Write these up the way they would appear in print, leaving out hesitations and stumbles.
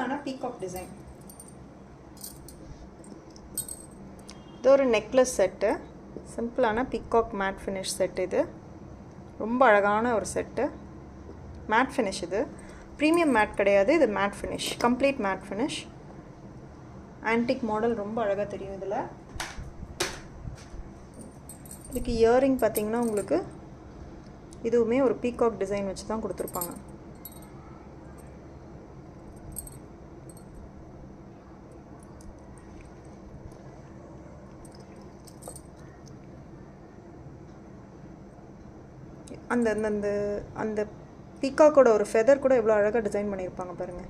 சிம்பிளான peacock design. இது ஒரு நெக்லஸ் செட்டு, சிம்பிளான பீகாக் மேட் ஃபினிஷ் செட். இது ரொம்ப அழகான ஒரு செட்டு, மேட் ஃபினிஷ். இது ப்ரீமியம் மேட் கிடையாது, இது matte finish, complete matte finish. Antique model ரொம்ப அழகாக தெரியும் இதில். இதுக்கு இயரிங் பார்த்தீங்கன்னா உங்களுக்கு இதுவுமே ஒரு பீகாக் டிசைன் வச்சு தான் கொடுத்துருப்பாங்க. அந்த அந்த அந்த பீகாக்கோட ஒரு ஃபெதர் கூட எவ்வளோ அழகாக டிசைன் பண்ணியிருப்பாங்க பாருங்கள்.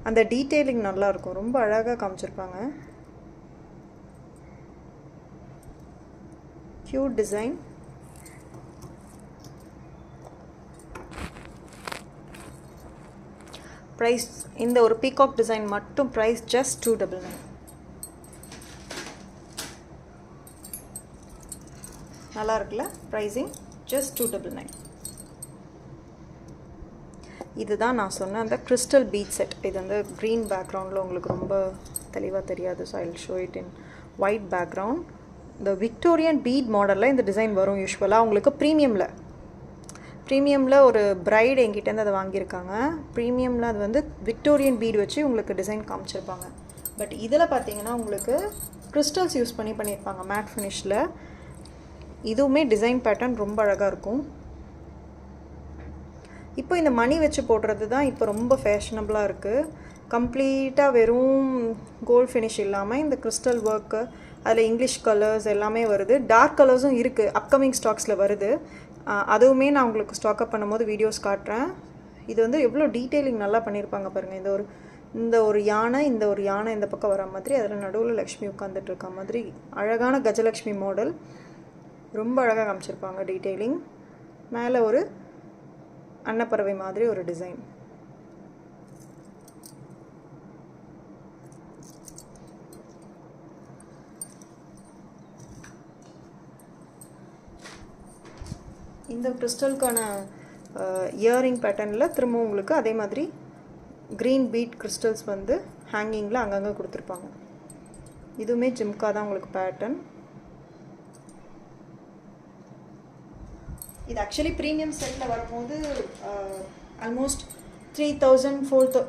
அந்த டீட்டெயிலிங் நல்லாயிருக்கும், ரொம்ப அழகாக காமிச்சிருப்பாங்க. Cute design. ப்ரைஸ் இந்த ஒரு பீகாக் டிசைன் மட்டும் ப்ரைஸ் ஜஸ்ட் 299. நல்லா இருக்குல்ல ப்ரைஸிங், ஜஸ்ட் 299. இதுதான் நான் சொன்ன அந்த கிறிஸ்டல் பீட் செட். இது வந்து க்ரீன் பேக்ரவுண்டில் உங்களுக்கு ரொம்ப தெளிவாக தெரியாது, so I will show it in white background. இந்த விக்டோரியன் பீட் மாடலில் இந்த டிசைன் வரும் யூஸ்வலாக உங்களுக்கு ப்ரீமியமில் ஒரு பிரைட் என்கிட்டேருந்து அதை வாங்கியிருக்காங்க. ப்ரீமியமில் அது வந்து விக்டோரியன் பீட் வச்சு உங்களுக்கு டிசைன் காமிச்சிருப்பாங்க. பட் இதில் பார்த்தீங்கன்னா உங்களுக்கு கிறிஸ்டல்ஸ் யூஸ் பண்ணியிருப்பாங்க மேட் ஃபினிஷில். இதுவுமே டிசைன் பேட்டர்ன் ரொம்ப அழகாக இருக்கும். இப்போ இந்த மணி வச்சு போடுறது தான் இப்போ ரொம்ப ஃபேஷனபிளாக இருக்குது. கம்ப்ளீட்டாக வெறும் கோல்ட் ஃபினிஷ் இல்லாமல் இந்த கிறிஸ்டல் ஒர்க்கு, அதில் இங்கிலீஷ் கலர்ஸ் எல்லாமே வருது. டார்க் கலர்ஸும் இருக்குது, அப்கமிங் ஸ்டாக்ஸில் வருது. அதுவுமே நான் உங்களுக்கு ஸ்டாக்அப் பண்ணும்போது வீடியோஸ் காட்டுறேன். இது வந்து எவ்வளோ டீட்டெயிலிங் நல்லா பண்ணியிருப்பாங்க பாருங்கள். இந்த ஒரு யானை இந்த பக்கம் வர மாதிரி, அதில் நடுவில் லக்ஷ்மி உட்காந்துட்டு இருக்க மாதிரி அழகான கஜலக்ஷ்மி மாடல் ரொம்ப அழகாக காமிச்சிருப்பாங்க டீட்டெயிலிங். மேலே ஒரு அன்னப்பறவை மாதிரி ஒரு டிசைன். இந்த கிறிஸ்டலுக்கான இயரிங் பேட்டர்னில் திரும்ப உங்களுக்கு அதே மாதிரி க்ரீன் பீட் கிறிஸ்டல்ஸ் வந்து ஹேங்கிங்கில் அங்கங்கே கொடுத்துருப்பாங்க. இதுவுமே ஜிம்கா தான் உங்களுக்கு பேட்டர்ன். இது ஆக்சுவலி ப்ரீமியம் செட்டில் வரும்போது ஆல்மோஸ்ட் 3000 4000